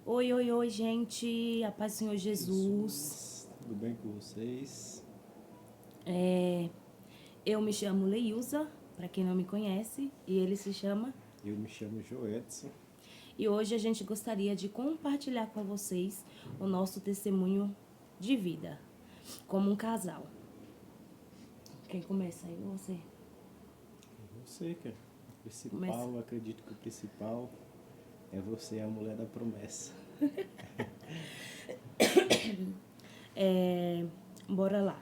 Oi, oi, oi, gente. A paz do Senhor Jesus. Tudo bem com vocês? Eu me chamo Leilza, para quem não me conhece, e ele se chama. Eu me chamo Joedson. E hoje a gente gostaria de compartilhar com vocês o nosso testemunho de vida, como um casal. Quem começa aí? Você? Você, cara. O principal, Começa. eu acredito que o principal é você, a mulher da promessa. Bora lá.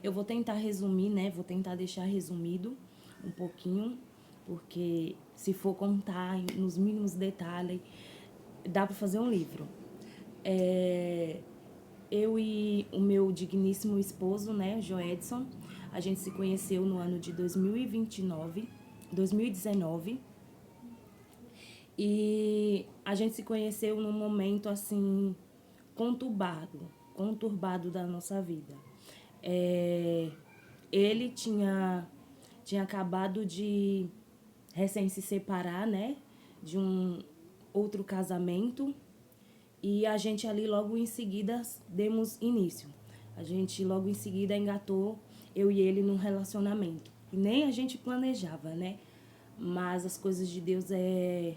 Eu vou tentar resumir, né? Vou tentar deixar resumido um pouquinho, porque se for contar nos mínimos detalhes, dá para fazer um livro. Eu e o meu digníssimo esposo, né, Joedson, a gente se conheceu no ano de 2019. E a gente se conheceu num momento assim conturbado da nossa vida. Ele tinha acabado de recém se separar, né, de um outro casamento, e a gente ali logo em seguida demos início. A gente logo em seguida engatou eu e ele num relacionamento. E nem a gente planejava, né? Mas as coisas de Deus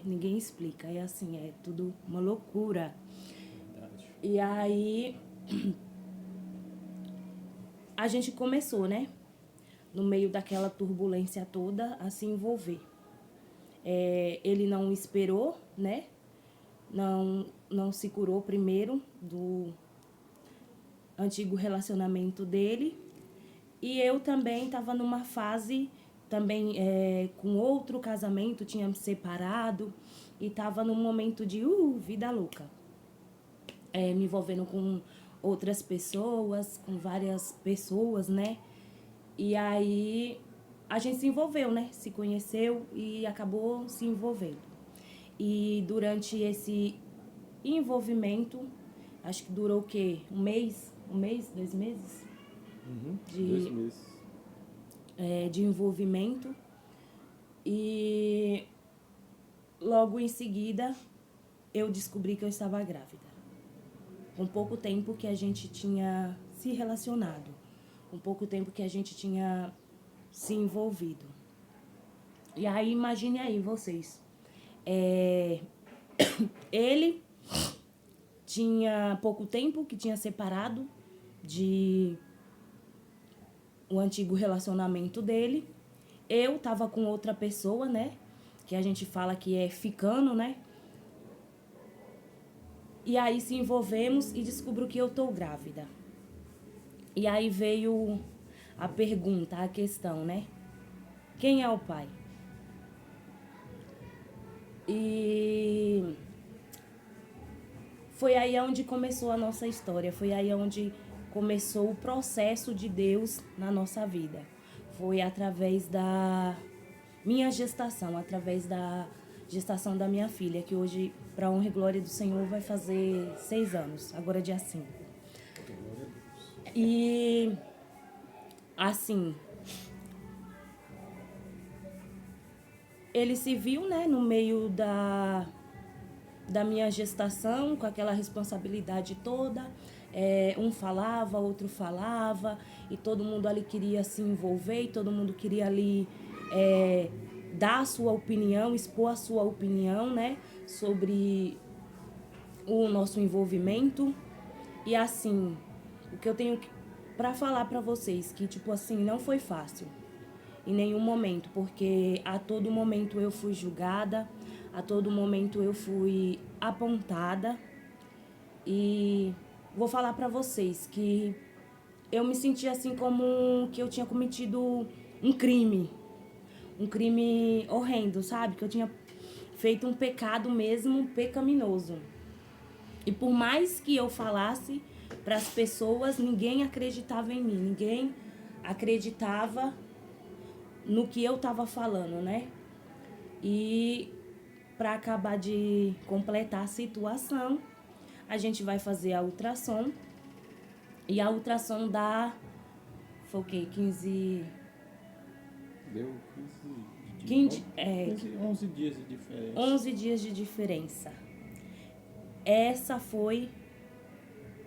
ninguém explica. É assim, é tudo uma loucura. Verdade. E aí a gente começou, né? No meio daquela turbulência toda, a se envolver. Ele não esperou, né? Não se curou primeiro do antigo relacionamento dele. E eu também estava numa fase também com outro casamento, tinha me separado e estava num momento de vida louca. Me envolvendo com outras pessoas, com várias pessoas, né? E aí a gente se envolveu, né? Se conheceu e acabou se envolvendo. E durante esse envolvimento, acho que durou o quê? Um mês, 2 meses Dois meses. de envolvimento. E logo em seguida eu descobri que eu estava grávida. Com pouco tempo que a gente tinha se relacionado, com pouco tempo que a gente tinha se envolvido. E aí imagine aí vocês, ele tinha pouco tempo que tinha separado de o antigo relacionamento dele. Eu tava com outra pessoa, né? Que a gente fala que é ficando, né? E aí se envolvemos e descubro que eu tô grávida. E aí veio a pergunta, a questão, né? Quem é o pai? E foi aí onde começou a nossa história, foi aí onde começou o processo de Deus na nossa vida. Foi através da minha gestação, através da gestação da minha filha, que hoje, para honra e glória do Senhor, vai fazer 6 anos, agora dia 5. Glória a Deus. E, assim, ele se viu, né, no meio da minha gestação, com aquela responsabilidade toda. Um falava, outro falava, e todo mundo ali queria se envolver, e todo mundo queria ali dar a sua opinião, expor a sua opinião, né, sobre o nosso envolvimento. E assim, o que eu tenho para falar para vocês, que tipo assim, não foi fácil em nenhum momento, porque a todo momento eu fui julgada, a todo momento eu fui apontada. E vou falar pra vocês que eu me senti assim como que eu tinha cometido um crime horrendo, sabe? Que eu tinha feito um pecado mesmo pecaminoso. E por mais que eu falasse para as pessoas, ninguém acreditava em mim, ninguém acreditava no que eu tava falando, né? E para acabar de completar a situação, a gente vai fazer a ultrassom. E a ultrassom dá, foi o quê? 15... Deu 15 11 dias de diferença. 11 dias de diferença. essa foi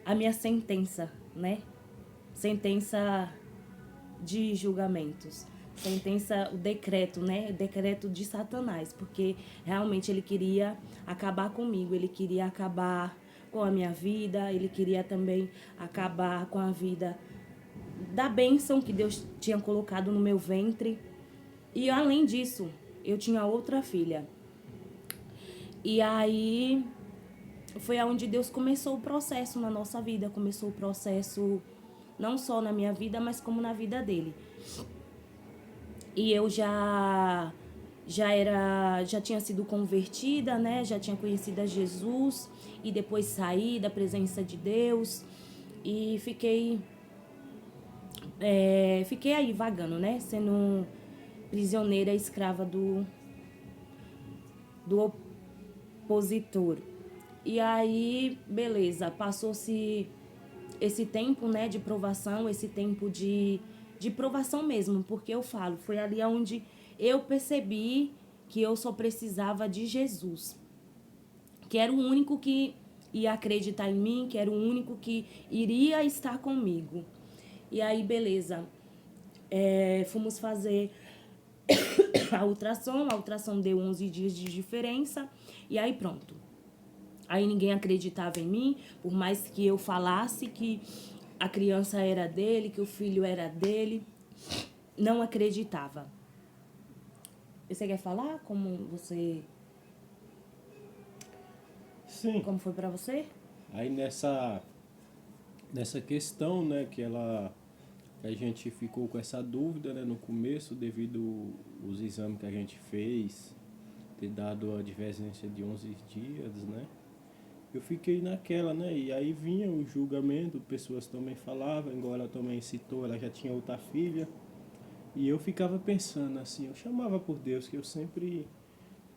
a minha sentença, né? Sentença de julgamentos. Sentença, o decreto, né? O decreto de Satanás, porque realmente ele queria acabar comigo, ele queria acabar com a minha vida, ele queria também acabar com a vida da bênção que Deus tinha colocado no meu ventre. E além disso, eu tinha outra filha. E aí foi aonde Deus começou o processo na nossa vida, começou o processo não só na minha vida, mas como na vida dele. E eu já tinha sido convertida, né? Já tinha conhecido a Jesus e depois saí da presença de Deus e fiquei aí vagando, né? Sendo prisioneira, escrava do opositor. E aí, beleza, passou-se esse tempo, né, de provação, esse tempo de provação mesmo, porque eu falo, foi ali onde eu percebi que eu só precisava de Jesus, que era o único que ia acreditar em mim, que era o único que iria estar comigo. E aí, beleza, fomos fazer a ultrassom deu 11 dias de diferença, e aí pronto. Aí ninguém acreditava em mim, por mais que eu falasse que a criança era dele, que o filho era dele, não acreditava. Você quer falar Sim. como foi pra você? Aí nessa questão, né, que a gente ficou com essa dúvida, né, no começo, devido os exames que a gente fez, ter dado a divergência de 11 dias, né? Eu fiquei naquela, né? E aí vinha o julgamento, pessoas também falavam, igual ela também citou, ela já tinha outra filha. E eu ficava pensando assim, eu chamava por Deus, que eu sempre,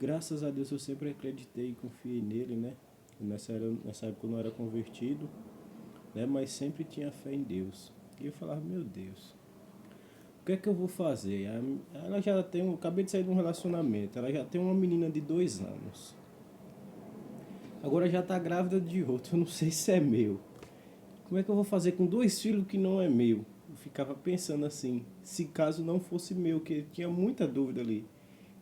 graças a Deus, eu sempre acreditei e confiei nele, né? Nessa época eu não era convertido, né? Mas sempre tinha fé em Deus. E eu falava, meu Deus, o que é que eu vou fazer? Ela já tem, eu acabei de sair de um relacionamento, ela já tem uma menina de 2 anos. Agora já tá grávida de outro, eu não sei se é meu. Como é que eu vou fazer com 2 filhos que não é meu? Eu ficava pensando assim, se caso não fosse meu, que tinha muita dúvida ali.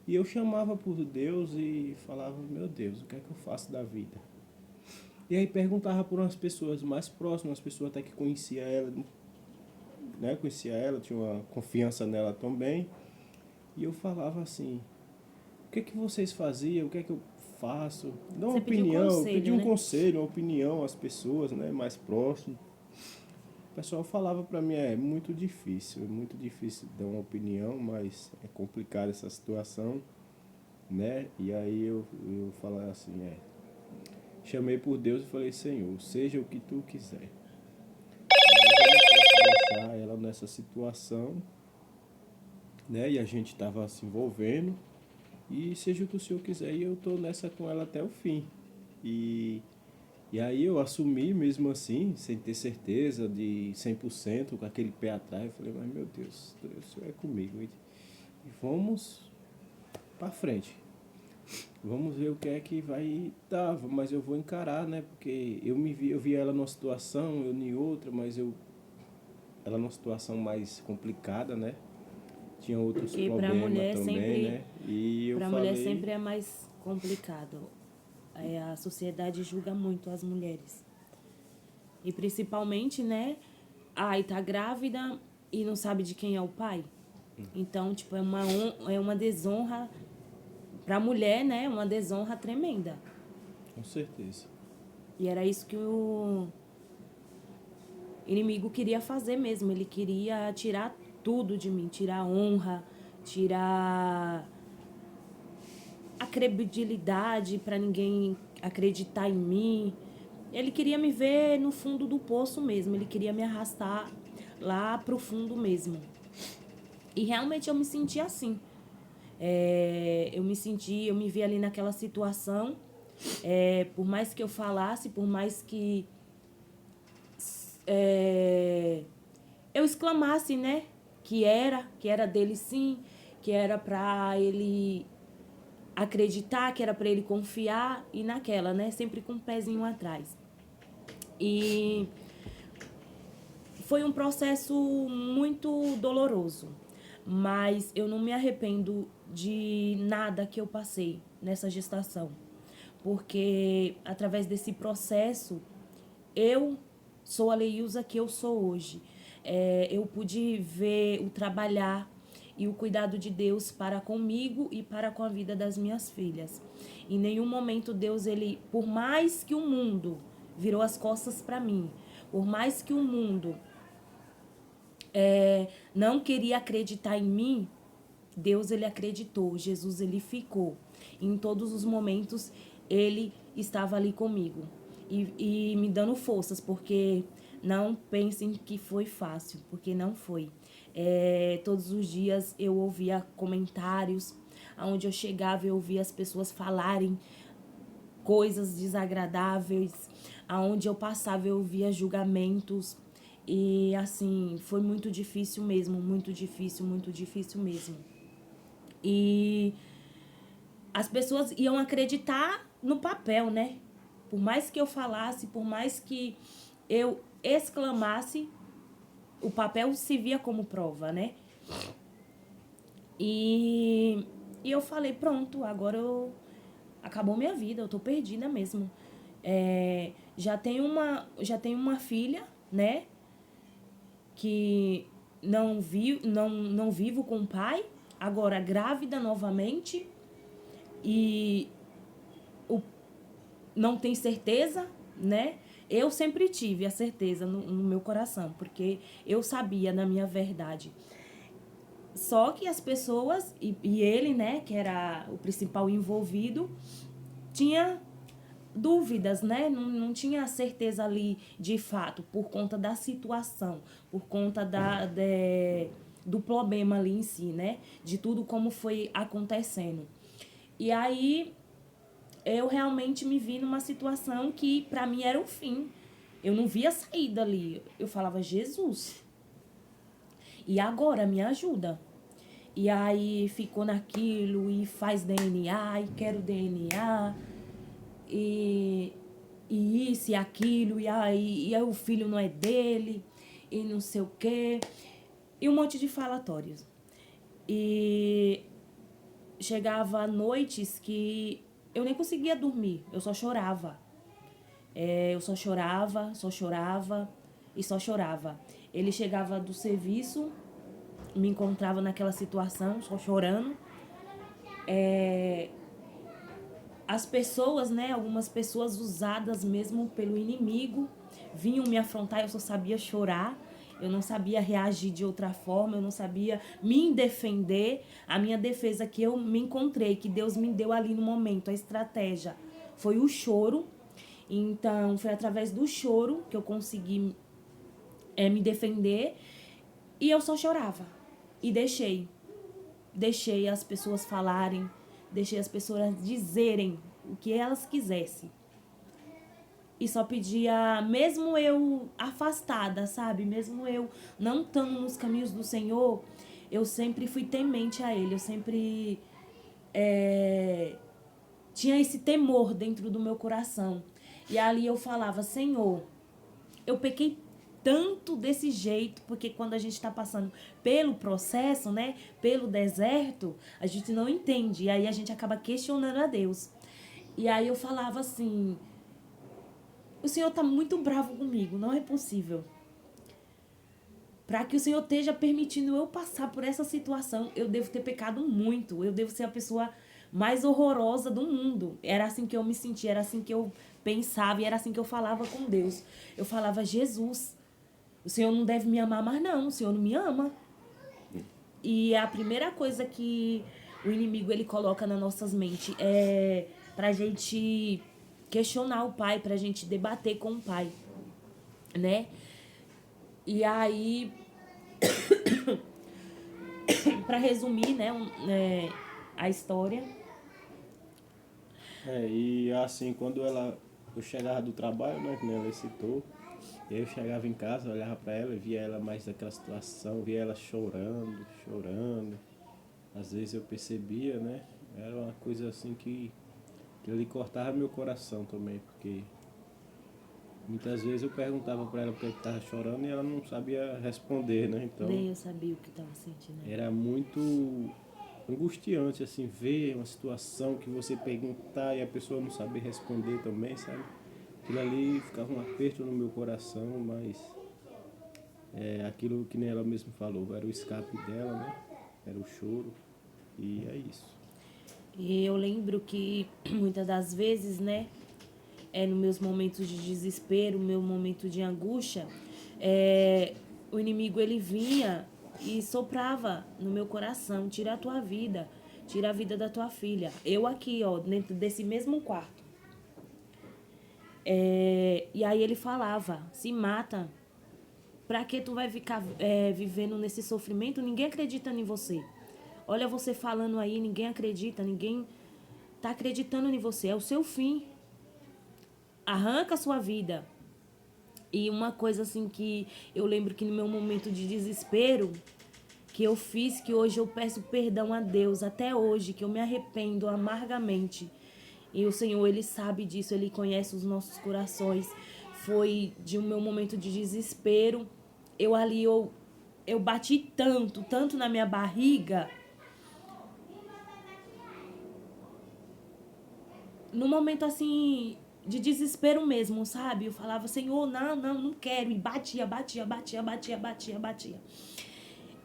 E eu chamava por Deus e falava, meu Deus, o que é que eu faço da vida? E aí perguntava por umas pessoas mais próximas, pessoas até que conhecia ela, né? Conhecia ela, tinha uma confiança nela também. E eu falava assim, o que é que vocês faziam? O que é que eu faço? Dá uma Você pediu opinião, eu pedi conselho, um né? conselho, uma opinião às pessoas, né, mais próximas. O pessoal falava pra mim, é muito difícil dar uma opinião, mas é complicada essa situação, né? E aí eu falava assim, chamei por Deus e falei, Senhor, seja o que tu quiser. Mas eu não posso deixar ela nessa situação, né? E a gente estava se envolvendo. E seja o que o Senhor quiser, e eu estou nessa com ela até o fim. E, e aí eu assumi mesmo assim, sem ter certeza de 100%, com aquele pé atrás. Eu falei, mas meu Deus, o Senhor é comigo. E vamos para frente. Vamos ver o que é que vai dar, mas eu vou encarar, né? Porque eu vi ela numa situação, eu em outra, ela numa situação mais complicada, né? Tinha outros Porque problemas também, né? E eu para mulher falei, sempre é mais complicado. A sociedade julga muito as mulheres. E principalmente, né? Ai, tá grávida e não sabe de quem é o pai. Então, tipo, é uma desonra pra mulher, né? Uma desonra tremenda. com certeza. E era isso que o inimigo queria fazer mesmo. Ele queria tirar tudo de mim, tirar a honra, tirar a credibilidade para ninguém acreditar em mim. Ele queria me ver no fundo do poço mesmo, ele queria me arrastar lá pro fundo mesmo. E realmente eu me senti assim. Eu me vi ali naquela situação. Por mais que eu falasse, por mais que eu exclamasse, né? Que era dele sim, que era pra ele acreditar, que era para ele confiar, e naquela, né? Sempre com um pezinho atrás. E foi um processo muito doloroso, mas eu não me arrependo de nada que eu passei nessa gestação, porque através desse processo eu sou a Leilza que eu sou hoje. Eu pude ver o trabalhar e o cuidado de Deus para comigo e para com a vida das minhas filhas. Em nenhum momento Deus, ele, por mais que o mundo virou as costas para mim, por mais que o mundo não queria acreditar em mim, Deus, ele acreditou, Jesus, ele ficou. Em todos os momentos, ele estava ali comigo e me dando forças, porque não pensem que foi fácil, porque não foi. Todos os dias eu ouvia comentários, aonde eu chegava eu ouvia as pessoas falarem coisas desagradáveis, aonde eu passava eu ouvia julgamentos. E assim, foi muito difícil mesmo, muito difícil mesmo. E as pessoas iam acreditar no papel, né? Por mais que eu falasse, por mais que eu exclamasse, o papel se via como prova, né? E eu falei, pronto, agora acabou minha vida, eu tô perdida mesmo. Já tenho uma filha, né? Que não vivo com o pai, agora grávida novamente e não tem certeza, né? Eu sempre tive a certeza no meu coração, porque eu sabia na minha verdade. Só que as pessoas, e ele, né, que era o principal envolvido, tinha dúvidas, né? Não tinha certeza ali de fato, por conta da situação, por conta do problema ali em si, né? De tudo como foi acontecendo. E aí eu realmente me vi numa situação que pra mim era o fim. Eu não via saída ali. Eu falava, Jesus, e agora me ajuda. E aí ficou naquilo, e faz DNA, e quero DNA, e isso e aquilo, e aí o filho não é dele, e não sei o quê. E um monte de falatórios. E chegava noites que eu nem conseguia dormir, eu só chorava. Eu só chorava e só chorava. Ele chegava do serviço, me encontrava naquela situação, só chorando. As pessoas, né, algumas pessoas usadas mesmo pelo inimigo, vinham me afrontar, eu só sabia chorar. Eu não sabia reagir de outra forma, eu não sabia me defender. A minha defesa que eu me encontrei, que Deus me deu ali no momento, a estratégia, foi o choro. Então, foi através do choro que eu consegui me defender. E eu só chorava. E deixei as pessoas falarem, deixei as pessoas dizerem o que elas quisessem. E só pedia, mesmo eu afastada, sabe? Mesmo eu não estando nos caminhos do Senhor, eu sempre fui temente a Ele. Eu sempre tinha esse temor dentro do meu coração. E ali eu falava, Senhor, eu pequei tanto desse jeito, porque quando a gente está passando pelo processo, né, pelo deserto, a gente não entende, e aí a gente acaba questionando a Deus. E aí eu falava assim, o Senhor está muito bravo comigo, não é possível. Para que o Senhor esteja permitindo eu passar por essa situação, eu devo ter pecado muito, eu devo ser a pessoa mais horrorosa do mundo. Era assim que eu me sentia, era assim que eu pensava e era assim que eu falava com Deus. Eu falava, Jesus, o Senhor não deve me amar mais não, o Senhor não me ama. E a primeira coisa que o inimigo ele coloca nas nossas mentes é pra gente questionar o Pai, pra gente debater com o Pai, né? E aí, pra resumir, né, a história. E assim, quando eu chegava do trabalho, né, que nem ela citou, e aí eu chegava em casa, olhava pra ela, via ela mais naquela situação, via ela chorando. Às vezes eu percebia, né, Era uma coisa assim que ele cortava meu coração também, porque muitas vezes eu perguntava para ela porque estava chorando e ela não sabia responder, né? Então Nem eu sabia o que estava sentindo. Né? era muito angustiante, assim, ver uma situação que você perguntar e a pessoa não saber responder também, sabe? Aquilo ali ficava um aperto no meu coração, mas aquilo que nem ela mesma falou, era o escape dela, né? Era o choro e é isso. E eu lembro que muitas das vezes, né, nos meus momentos de desespero, meu momento de angústia, o inimigo ele vinha e soprava no meu coração: tira a tua vida, tira a vida da tua filha. Eu aqui, ó, dentro desse mesmo quarto. E aí ele falava: se mata. Pra que tu vai ficar vivendo nesse sofrimento? Ninguém acredita em você. Olha você falando aí, ninguém acredita, ninguém tá acreditando em você. É o seu fim. Arranca a sua vida. E uma coisa assim que eu lembro que no meu momento de desespero, que eu fiz, que hoje eu peço perdão a Deus, até hoje, que eu me arrependo amargamente. E o Senhor, Ele sabe disso, Ele conhece os nossos corações. Foi de um meu momento de desespero. Eu bati tanto, tanto na minha barriga. No momento assim, de desespero mesmo, sabe? Eu falava: Senhor, não quero. E batia.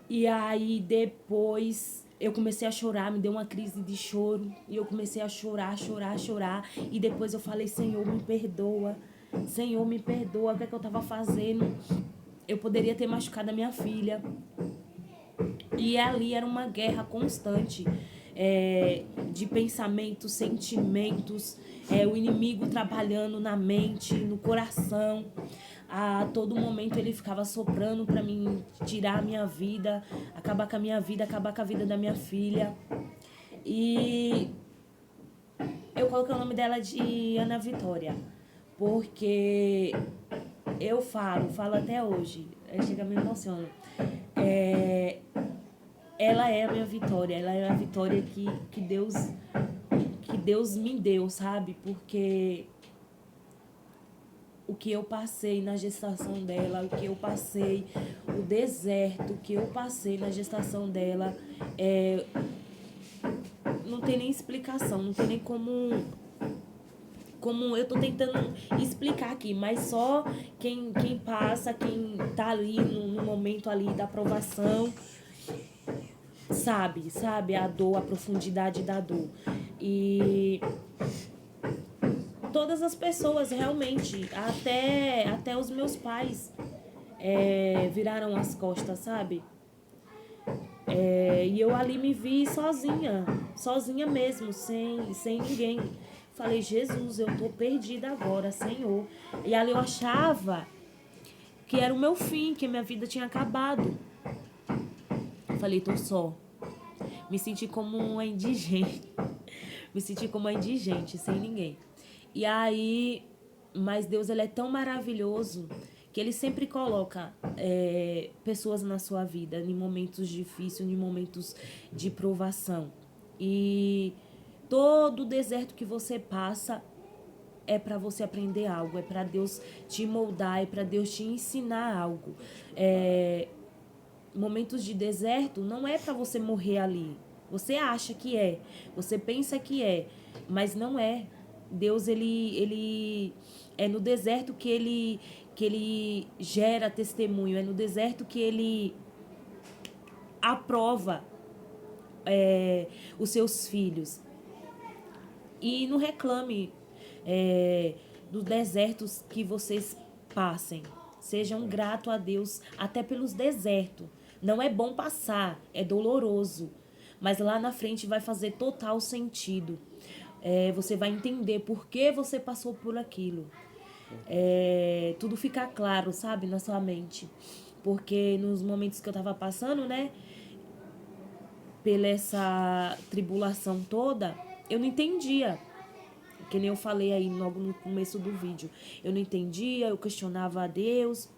E aí depois eu comecei a chorar, me deu uma crise de choro. E eu comecei a chorar. E depois eu falei: Senhor, me perdoa. Senhor, me perdoa. O que é que eu tava fazendo? Eu poderia ter machucado a minha filha. E ali era uma guerra constante de pensamentos, sentimentos, o inimigo trabalhando na mente, no coração. A todo momento ele ficava soprando para mim tirar a minha vida, acabar com a minha vida, acabar com a vida da minha filha. E eu coloquei o nome dela de Ana Vitória, porque eu falo até hoje, chega me emociona. Ela é a minha vitória, ela é a vitória que Deus me deu, sabe? Porque o que eu passei na gestação dela, o que eu passei, o deserto que eu passei na gestação dela, não tem nem explicação, não tem nem como eu tô tentando explicar aqui, mas só quem passa, quem tá ali no momento ali da aprovação, sabe a dor, a profundidade da dor. E todas as pessoas realmente, até os meus pais viraram as costas, sabe? E eu ali me vi sozinha mesmo, sem ninguém. Falei: Jesus, eu tô perdida agora, Senhor. E ali eu achava que era o meu fim, que minha vida tinha acabado. Falei: tô só. Me senti como uma indigente. Sem ninguém. E aí, mas Deus, ele é tão maravilhoso que ele sempre coloca pessoas na sua vida em momentos difíceis, em momentos de provação. E todo o deserto que você passa é para você aprender algo, é para Deus te moldar, é para Deus te ensinar algo. Momentos de deserto não é para você morrer ali. Você acha que você pensa que mas não é. Deus, ele é no deserto que ele gera testemunho, é no deserto que ele aprova os seus filhos. E não reclame dos desertos que vocês passem. Sejam gratos a Deus até pelos desertos. Não é bom passar, é doloroso. Mas lá na frente vai fazer total sentido. Você vai entender por que você passou por aquilo. Tudo fica claro, sabe, na sua mente. Porque nos momentos que eu tava passando, né, pela essa tribulação toda, eu não entendia. Que nem eu falei aí logo no começo do vídeo. Eu não entendia, eu questionava a Deus.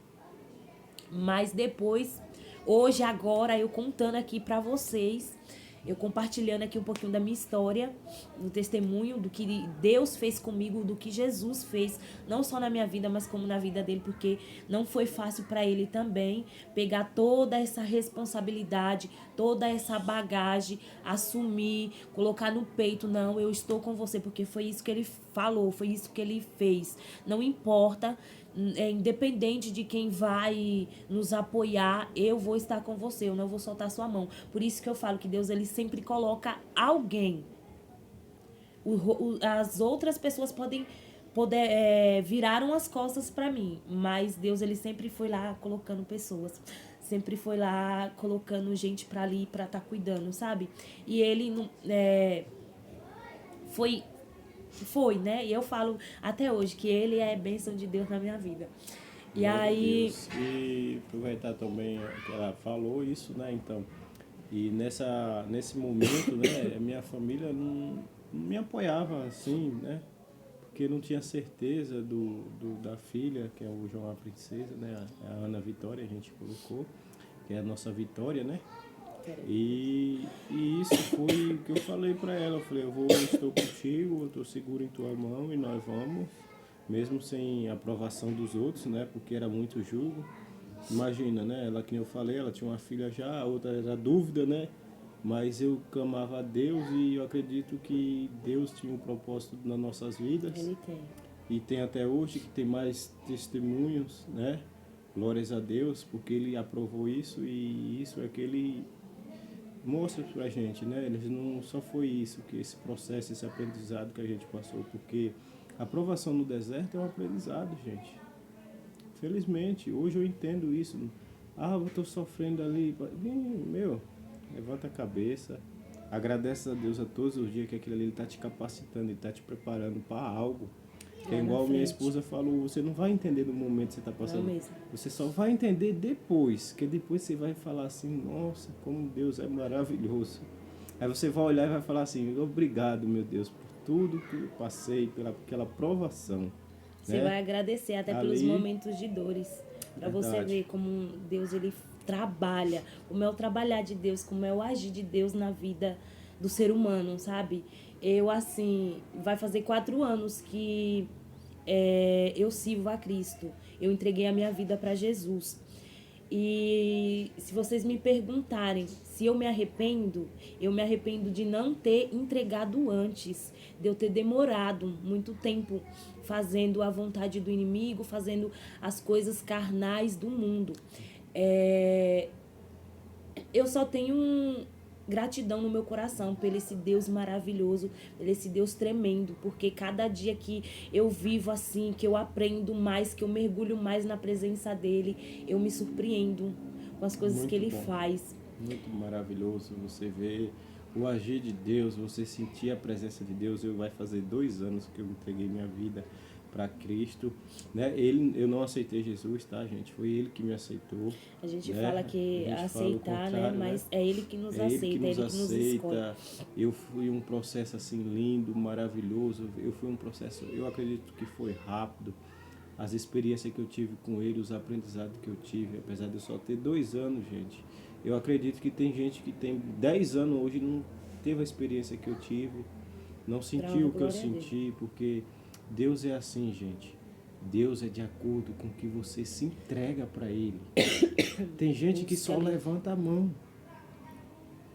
Mas depois, hoje, agora, eu contando aqui pra vocês, eu compartilhando aqui um pouquinho da minha história, do testemunho, do que Deus fez comigo, do que Jesus fez, não só na minha vida, mas como na vida dele, porque não foi fácil para ele também pegar toda essa responsabilidade, toda essa bagagem, assumir, colocar no peito, não, eu estou com você, porque foi isso que ele falou, foi isso que ele fez. Não importa, independente de quem vai nos apoiar, eu vou estar com você, eu não vou soltar sua mão. Por isso que eu falo que Deus, ele sempre coloca alguém. As outras pessoas viraram as costas para mim, mas Deus, ele sempre foi lá colocando pessoas, sempre foi lá colocando gente para ali para estar cuidando, sabe? E ele foi, né? E eu falo até hoje que ele é bênção de Deus na minha vida. E Glória a aí, Deus. E aproveitar também que ela falou isso, né? Então, e nesse momento, né, a minha família não me apoiava assim, né? Porque não tinha certeza da filha, que é o João a Princesa, né? A Ana Vitória, a gente colocou, que é a nossa Vitória, né? E isso foi o que eu falei para ela. Eu falei, estou contigo, eu estou seguro em tua mão e nós vamos, mesmo sem aprovação dos outros, né? Porque era muito julgo. Imagina, né? Ela, que eu falei, ela tinha uma filha já, a outra era dúvida, né? Mas eu clamava a Deus e eu acredito que Deus tinha um propósito nas nossas vidas. ele tem. E tem até hoje, que tem mais testemunhos, né? Glórias a Deus, porque Ele aprovou isso e isso é que Ele mostra pra gente, né? Eles não só foi isso, que esse processo, esse aprendizado que a gente passou, porque a aprovação no deserto é um aprendizado, gente. Felizmente, hoje eu entendo isso. Ah, eu estou sofrendo ali. Meu, levanta a cabeça. Agradece a Deus a todos os dias que aquilo ali está te capacitando e está te preparando para algo. Que é igual minha esposa falou, você não vai entender no momento que você está passando. Não mesmo. Você só vai entender depois, que depois você vai falar assim, nossa, como Deus é maravilhoso. Aí você vai olhar e vai falar assim, obrigado, meu Deus, por tudo que eu passei, pela aquela provação. Você vai agradecer até pelos momentos de dores, para você ver como Deus, ele trabalha, como é o trabalhar de Deus, como é o agir de Deus na vida do ser humano, sabe? Eu, assim, vai fazer 4 anos que eu sirvo a Cristo. Eu entreguei a minha vida para Jesus. E se vocês me perguntarem se eu me arrependo de não ter entregado antes, de eu ter demorado muito tempo fazendo a vontade do inimigo, fazendo as coisas carnais do mundo. Eu só tenho gratidão no meu coração por esse Deus maravilhoso, por esse Deus tremendo, porque cada dia que eu vivo assim, que eu aprendo mais, que eu mergulho mais na presença dele, eu me surpreendo com as coisas que ele faz. Muito maravilhoso você ver o agir de Deus, você sentir a presença de Deus. Vai fazer 2 anos que eu entreguei minha vida para Cristo, né? Eu não aceitei Jesus, tá, gente? Foi Ele que me aceitou. A gente fala que aceitar, né? Mas é Ele que nos aceita, Ele que nos escolhe. Eu fui um processo assim lindo, maravilhoso. Eu fui um processo, eu acredito que foi rápido. As experiências que eu tive com Ele, os aprendizados que eu tive, apesar de eu só ter 2 anos, gente. Eu acredito que tem gente que tem 10 anos hoje e não teve a experiência que eu tive, não sentiu o que eu senti, porque Deus é assim, gente. Deus é de acordo com o que você se entrega para Ele. Tem gente que só levanta a mão.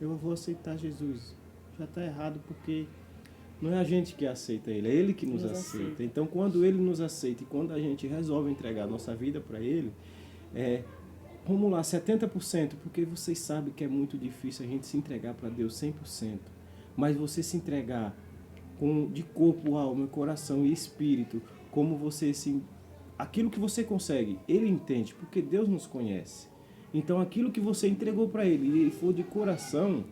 Eu vou aceitar Jesus. Já está errado, porque não é a gente que aceita Ele, é Ele que nos aceita. Então, quando Ele nos aceita e quando a gente resolve entregar a nossa vida para Ele, vamos lá, 70%, porque vocês sabem que é muito difícil a gente se entregar para Deus 100%. Mas você se entregar de corpo, alma, coração e espírito, como você aquilo que você consegue, Ele entende, porque Deus nos conhece. Então aquilo que você entregou para Ele, e Ele for de coração,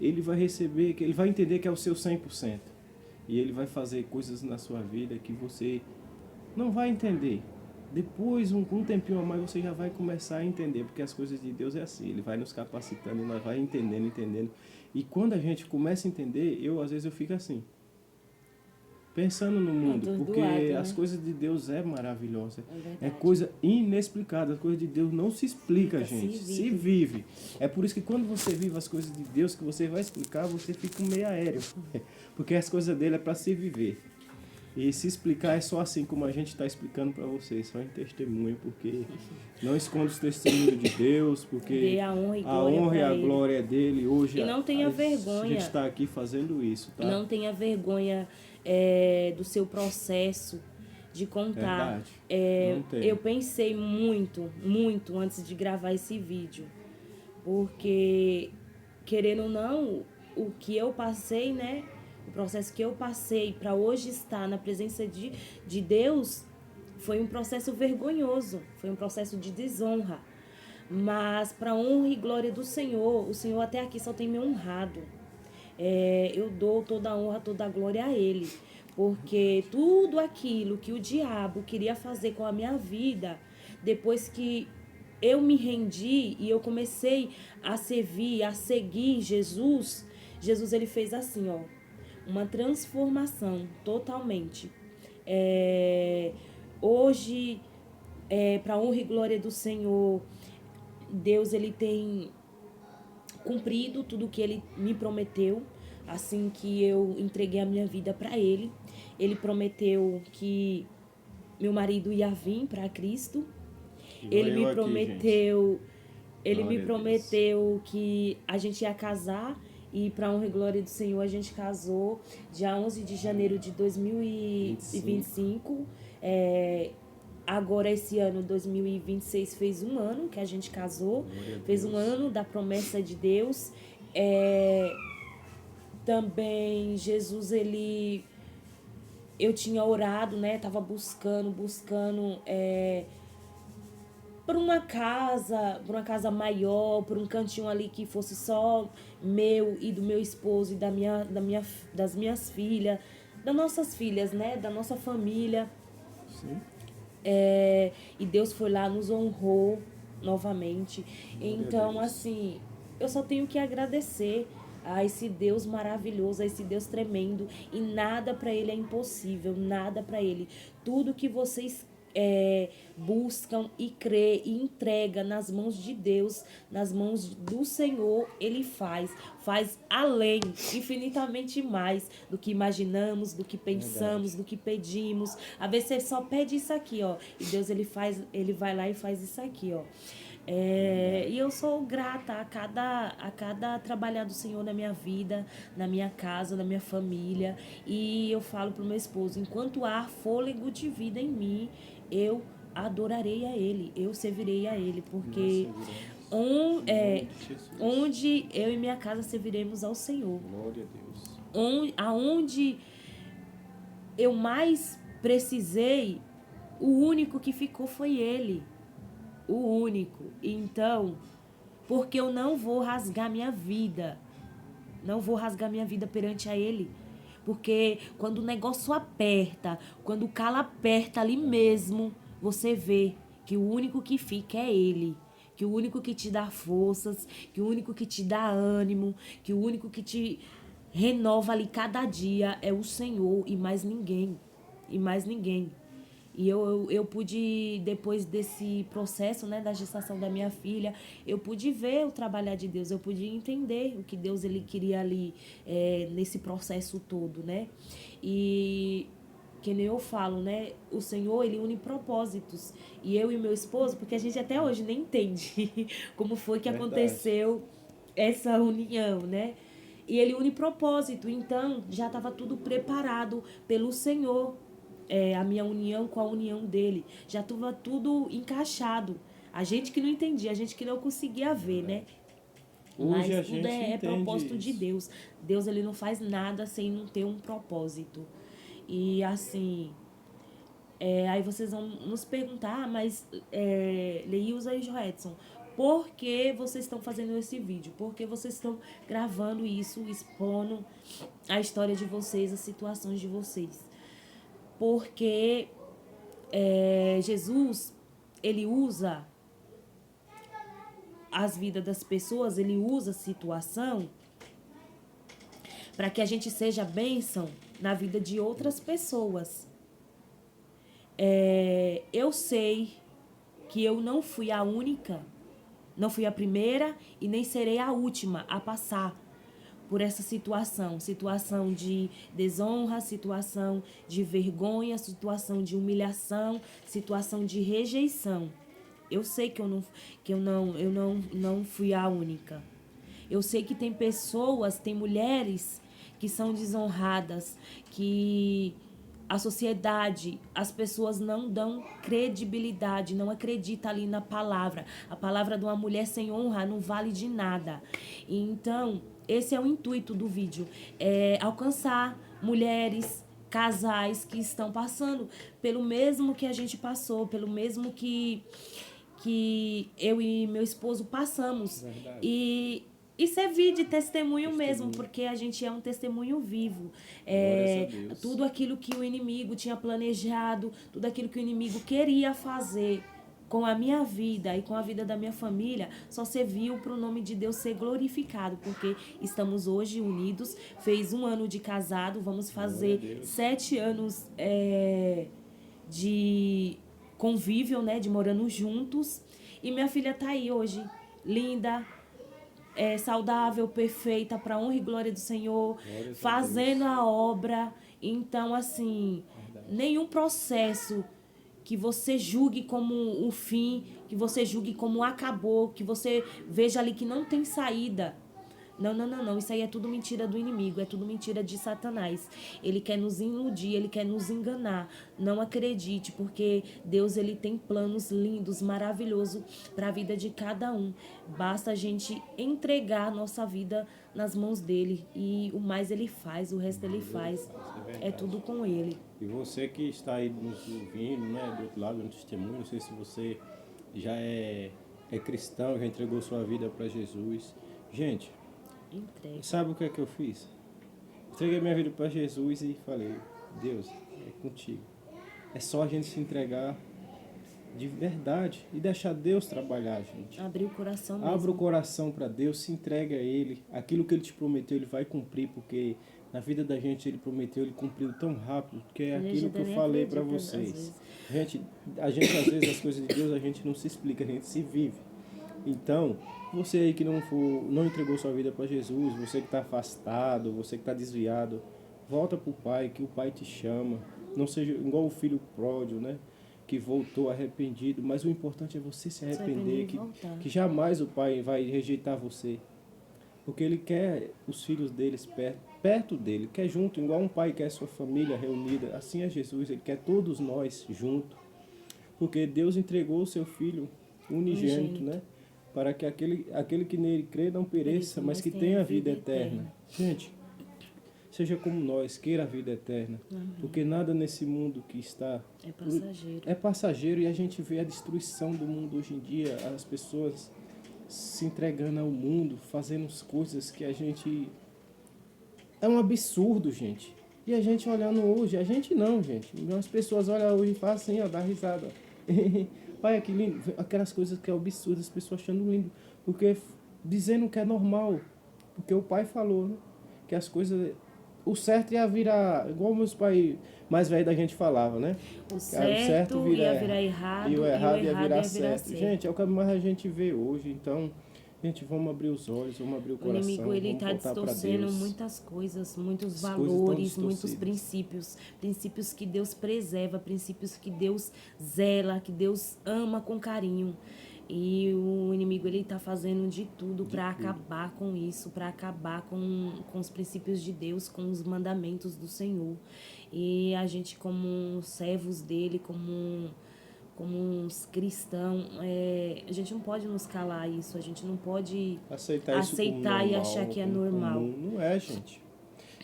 Ele vai receber, Ele vai entender que é o seu 100%. E Ele vai fazer coisas na sua vida que você não vai entender. Depois, um tempinho a mais, você já vai começar a entender, porque as coisas de Deus é assim, Ele vai nos capacitando e nós vai entendendo. E quando a gente começa a entender, às vezes eu fico assim. pensando no mundo, porque Atordoado, né? as coisas de Deus é maravilhosa. É verdade. É coisa inexplicável. As coisas de Deus não se explica, Fica, gente. se Se vive. É por isso que quando você vive as coisas de Deus, que você vai explicar, você fica meio aéreo. Porque as coisas dele é para se viver. E se explicar é só assim como a gente está explicando para vocês, só em testemunho, porque não esconde os testemunhos de Deus, porque Dê a honra e a glória glória é pra dele. Hoje E não tenha a vergonha. gente está aqui fazendo isso, tá? Não tenha vergonha do seu processo de contar. Verdade. Não tem. Eu pensei muito, muito antes de gravar esse vídeo. Porque, querendo ou não, o que eu passei, né? O processo que eu passei para hoje estar na presença de Deus foi um processo vergonhoso, foi um processo de desonra. Mas, para honra e glória do Senhor, o Senhor até aqui só tem me honrado. Eu dou toda a honra, toda a glória a Ele. Porque tudo aquilo que o diabo queria fazer com a minha vida, depois que eu me rendi e eu comecei a servir, a seguir Jesus, Jesus ele fez assim, ó, uma transformação totalmente. Hoje, para honra e glória do Senhor, Deus ele tem cumprido tudo que ele me prometeu assim que eu entreguei a minha vida para ele. Ele prometeu que meu marido ia vir para Cristo. Ele me prometeu, ele me prometeu que a gente ia casar e para honra e glória do Senhor a gente casou dia 11 de janeiro de 2025. Agora esse ano 2026 fez um ano que a gente casou, fez um ano da promessa de Deus. Também Jesus eu tinha orado, né? Tava buscando por uma casa maior, por um cantinho ali que fosse só meu e do meu esposo e das minhas filhas, das nossas filhas, né? Da nossa família. Sim. E Deus foi lá, nos honrou novamente. Então, assim, eu só tenho que agradecer a esse Deus maravilhoso, a esse Deus tremendo. E nada para Ele é impossível, nada para Ele. Tudo que vocês buscam e crê e entrega nas mãos de Deus, nas mãos do Senhor, Ele faz além, infinitamente mais do que imaginamos, do que pensamos, do que pedimos. Às vezes você só pede isso aqui, ó, e Deus ele vai lá e faz isso aqui, ó. E eu sou grata a cada trabalhar do Senhor na minha vida, na minha casa, na minha família. E eu falo pro meu esposo, enquanto há fôlego de vida em mim, eu adorarei a Ele, eu servirei a Ele, porque onde eu e minha casa serviremos ao Senhor. Glória a Deus. Aonde eu mais precisei, o único que ficou foi Ele. O único. Então, porque eu não vou rasgar minha vida. Não vou rasgar minha vida perante a Ele. Porque quando o negócio aperta, quando o calo aperta ali mesmo, você vê que o único que fica é Ele. Que o único que te dá forças, que o único que te dá ânimo, que o único que te renova ali cada dia é o Senhor e mais ninguém. E mais ninguém. E eu pude, depois desse processo, né, da gestação da minha filha, eu pude ver o trabalhar de Deus, eu pude entender o que Deus ele queria ali nesse processo todo, né? E que nem eu falo, né? O Senhor, ele une propósitos. E eu e meu esposo, porque a gente até hoje nem entende como foi que aconteceu essa união, né? E ele une propósito, então já estava tudo preparado pelo Senhor. A minha união com a união dele. Já estava tudo encaixado. A gente que não entendia, a gente que não conseguia ver, né? Hoje Mas tudo é propósito de Deus. Deus ele não faz nada sem não ter um propósito. E assim, aí vocês vão nos perguntar, mas Leilza e Joedson, por que vocês estão fazendo esse vídeo? Por que vocês estão gravando isso, expondo a história de vocês, as situações de vocês? Porque Jesus, ele usa as vidas das pessoas, ele usa a situação para que a gente seja bênção na vida de outras pessoas. Eu sei que eu não fui a única, não fui a primeira e nem serei a última a passar por essa situação de desonra, situação de vergonha, situação de humilhação, situação de rejeição. Eu sei que eu não fui a única. Eu sei que tem pessoas, tem mulheres que são desonradas, que a sociedade, as pessoas não dão credibilidade, não acreditam ali na palavra. A palavra de uma mulher sem honra não vale de nada. Então, esse é o intuito do vídeo, é alcançar mulheres, casais que estão passando pelo mesmo que a gente passou, pelo mesmo que eu e meu esposo passamos. Verdade. E servir de testemunho mesmo, porque a gente é um testemunho vivo. Tudo aquilo que o inimigo tinha planejado, tudo aquilo que o inimigo queria fazer com a minha vida e com a vida da minha família, só serviu para o nome de Deus ser glorificado, porque estamos hoje unidos, fez 1 ano de casado, vamos fazer 7 anos de convívio, né, de morando juntos, e minha filha tá aí hoje, linda, saudável, perfeita, para honra e glória do Senhor, fazendo a obra. Então, assim, nenhum processo que você julgue como o fim, que você julgue como acabou, que você veja ali que não tem saída. Não. Isso aí é tudo mentira do inimigo, é tudo mentira de Satanás. Ele quer nos iludir, ele quer nos enganar. Não acredite, porque Deus, ele tem planos lindos, maravilhosos para a vida de cada um. Basta a gente entregar a nossa vida nas mãos dele. E o mais ele faz, o resto ele faz. É tudo com ele. E você que está aí nos ouvindo, né, do outro lado, no testemunho, não sei se você já é cristão, já entregou sua vida para Jesus. Gente, sabe o que é que eu fiz? Entreguei minha vida para Jesus e falei, Deus, é contigo. É só a gente se entregar de verdade e deixar Deus trabalhar, gente. Abrir o coração mesmo. Abra o coração para Deus, se entrega a Ele. Aquilo que Ele te prometeu, Ele vai cumprir, porque na vida da gente Ele prometeu, Ele cumpriu tão rápido, que é aquilo que eu falei para vocês. A gente às vezes as coisas de Deus a gente não se explica, a gente se vive. Então, você aí que não entregou sua vida para Jesus, você que está afastado, você que está desviado, volta para o Pai, que o Pai te chama. Não seja igual o filho pródigo, né? Que voltou arrependido, mas o importante é você se arrepender, que jamais o Pai vai rejeitar você. Porque Ele quer os filhos deles perto dele, quer junto, igual um pai quer sua família reunida. Assim é Jesus, Ele quer todos nós juntos. Porque Deus entregou o seu Filho unigênito, né? Para que aquele que nele crê não pereça, mas que tenha a vida eterna. Gente, seja como nós, queira a vida eterna. Porque nada nesse mundo que está... É passageiro. É passageiro, e a gente vê a destruição do mundo hoje em dia, as pessoas se entregando ao mundo, fazendo coisas que a gente... É um absurdo, gente. E a gente olhando hoje, a gente não, gente. As pessoas olham hoje e fazem assim, ó, dá risada. Pai, que lindo. Aquelas coisas que é absurdo, as pessoas achando lindo. Porque dizendo que é normal. Porque o pai falou, né? Que as coisas... O certo ia virar... Igual meus pais mais velhos da gente falava, né? O certo ia virar errado e o errado ia virar certo. Gente, é o que mais a gente vê hoje. Então, gente, vamos abrir os olhos, vamos abrir o coração. O inimigo, ele está distorcendo muitas coisas, muitos valores, muitos princípios. Princípios que Deus preserva, princípios que Deus zela, que Deus ama com carinho. E o inimigo, ele está fazendo de tudo para acabar com isso, para acabar com os princípios de Deus, com os mandamentos do Senhor. E a gente, como servos dele, como uns cristãos, a gente não pode nos calar isso, a gente não pode aceitar normal, e achar que é normal. Não é, gente.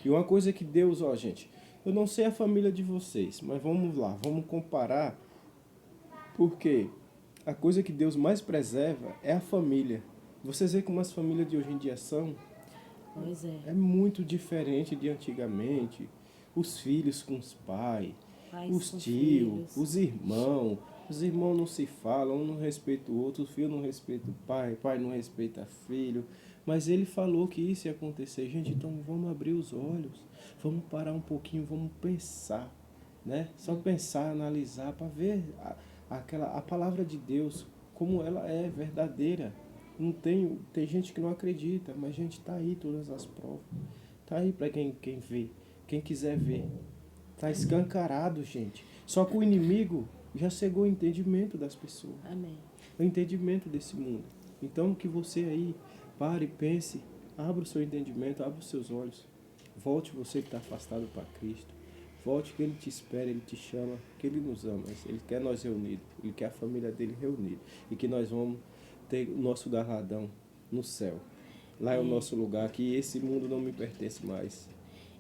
E uma coisa que Deus, ó, gente, eu não sei a família de vocês, mas vamos lá, vamos comparar, porque a coisa que Deus mais preserva é a família. Vocês veem como as famílias de hoje em dia são? Pois é. É muito diferente de antigamente. Os filhos com os pais, os tios, os irmãos. Os irmãos não se falam, um não respeita o outro, o filho não respeita o pai não respeita o filho. Mas ele falou que isso ia acontecer. Gente, então vamos abrir os olhos, vamos parar um pouquinho, vamos pensar, né? Só pensar, analisar, para ver a palavra de Deus, como ela é verdadeira. Não tem gente que não acredita, mas gente, tá aí todas as provas. Tá aí para quem vê, quem quiser ver. Tá escancarado, gente. Só que o inimigo já cegou o entendimento das pessoas. Amém. O entendimento desse mundo. Então que você aí pare, pense, abra o seu entendimento, abra os seus olhos. Volte você que está afastado para Cristo. Volte que Ele te espera, Ele te chama, que Ele nos ama. Ele quer nós reunidos, Ele quer a família dele reunida. E que nós vamos ter o nosso galardão no céu. Lá é o nosso lugar, que esse mundo não me pertence mais.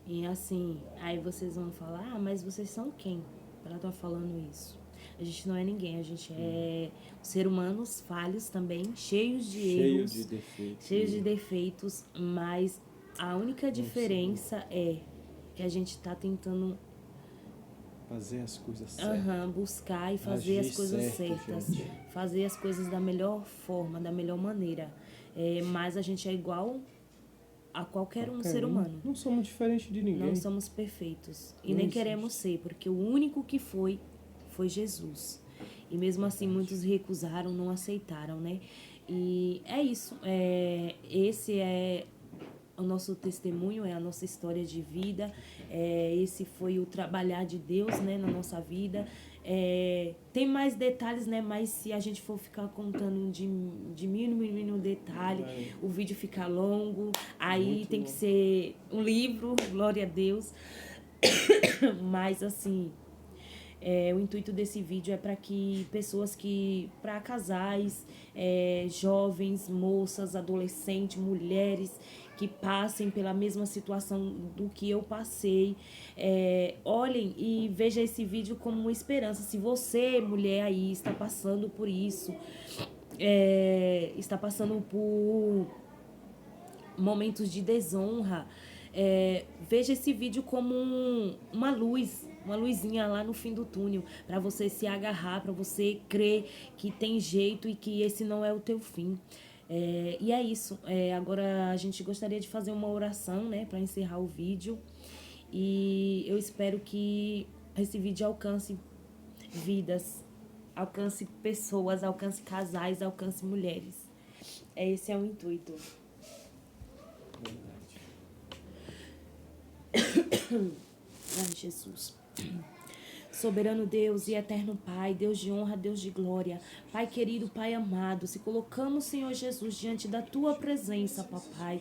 E assim, aí vocês vão falar, mas vocês são quem para estar falando isso? A gente não é ninguém, a gente é ser humanos falhos também, cheios de erros, cheios de defeitos, mas a única diferença é que a gente está tentando fazer as coisas certas. Buscar e fazer as coisas certas, fazer as coisas da melhor forma, da melhor maneira. Mas a gente é igual a qualquer um ser humano. Não somos diferentes de ninguém. Não somos perfeitos. E nem queremos ser, porque o único que foi Jesus. E mesmo assim muitos recusaram, não aceitaram, né? E é isso. Esse é o nosso testemunho, é a nossa história de vida. Esse foi o trabalhar de Deus, né, na nossa vida. Tem mais detalhes, né? Mas se a gente for ficar contando de mínimo detalhe, o vídeo fica longo. Aí muito tem que ser um livro, glória a Deus. Mas assim, o intuito desse vídeo é para que pessoas para casais, jovens, moças, adolescentes, mulheres que passem pela mesma situação do que eu passei, olhem e vejam esse vídeo como uma esperança. Se você, mulher aí, está passando por isso, está passando por momentos de desonra, veja esse vídeo como uma luz, uma luzinha lá no fim do túnel, para você se agarrar, para você crer que tem jeito e que esse não é o teu fim. E é isso. Agora a gente gostaria de fazer uma oração, né, para encerrar o vídeo. E eu espero que esse vídeo alcance vidas, alcance pessoas, alcance casais, alcance mulheres. Esse é o intuito. Ai, Jesus. Soberano Deus e eterno Pai, Deus de honra, Deus de glória, Pai querido, Pai amado, se colocamos, Senhor Jesus, diante da Tua presença, Papai.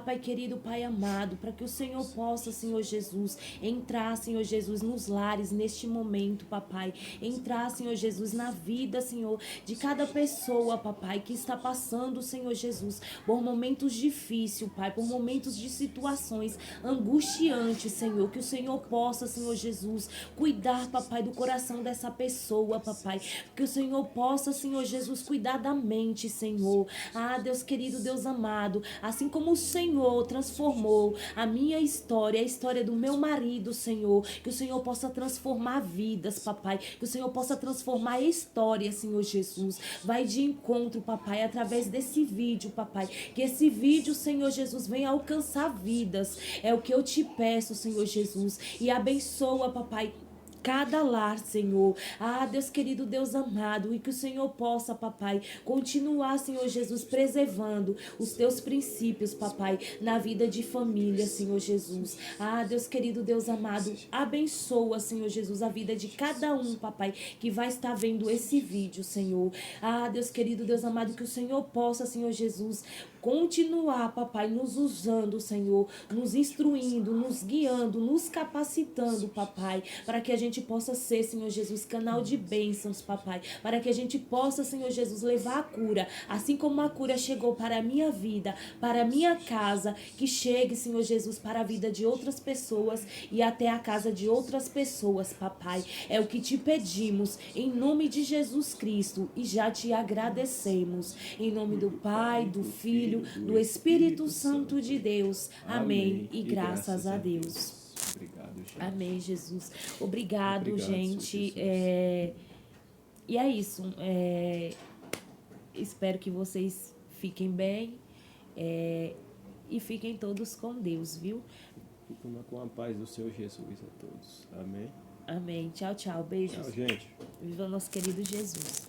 Pai querido, Pai amado, para que o Senhor possa, Senhor Jesus, entrar, Senhor Jesus, nos lares neste momento, Papai. Entrar, Senhor Jesus, na vida, Senhor, de cada pessoa, Papai, que está passando, Senhor Jesus, por momentos difíceis, Pai, por momentos de situações angustiantes, Senhor, que o Senhor possa, Senhor Jesus, cuidar, Papai, do coração dessa pessoa, Papai. Que o Senhor possa, Senhor Jesus, cuidar da mente, Senhor. Deus querido, Deus amado, assim como o Senhor transformou a minha história, a história do meu marido, Senhor, que o Senhor possa transformar vidas, Papai. Que o Senhor possa transformar a história, Senhor Jesus. Vai de encontro, Papai, através desse vídeo, Papai. Que esse vídeo, Senhor Jesus, venha alcançar vidas. É o que eu te peço, Senhor Jesus. E abençoa, Papai, cada lar, Senhor. Deus querido, Deus amado, e que o Senhor possa, Papai, continuar, Senhor Jesus, preservando os teus princípios, Papai, na vida de família, Senhor Jesus. Deus querido, Deus amado, abençoa, Senhor Jesus, a vida de cada um, Papai, que vai estar vendo esse vídeo, Senhor. Deus querido, Deus amado, que o Senhor possa, Senhor Jesus, continuar, Papai, nos usando, Senhor, nos instruindo, nos guiando, nos capacitando, Papai, para que a gente possa ser, Senhor Jesus, canal de bênçãos, Papai, para que a gente possa, Senhor Jesus, levar a cura, assim como a cura chegou para a minha vida, para a minha casa, que chegue, Senhor Jesus, para a vida de outras pessoas e até a casa de outras pessoas, Papai. É o que te pedimos, em nome de Jesus Cristo, e já te agradecemos, em nome do Pai, do Filho, do Espírito Santo de Deus. Amém. E graças a Deus. Obrigado, gente. Amém, Jesus. Obrigado, gente. E é isso. Espero que vocês fiquem bem. E fiquem todos com Deus, viu? Fiquem com a paz do Senhor Jesus a todos. Amém. Amém. Tchau, tchau. Beijos. Tchau, gente. Viva o nosso querido Jesus.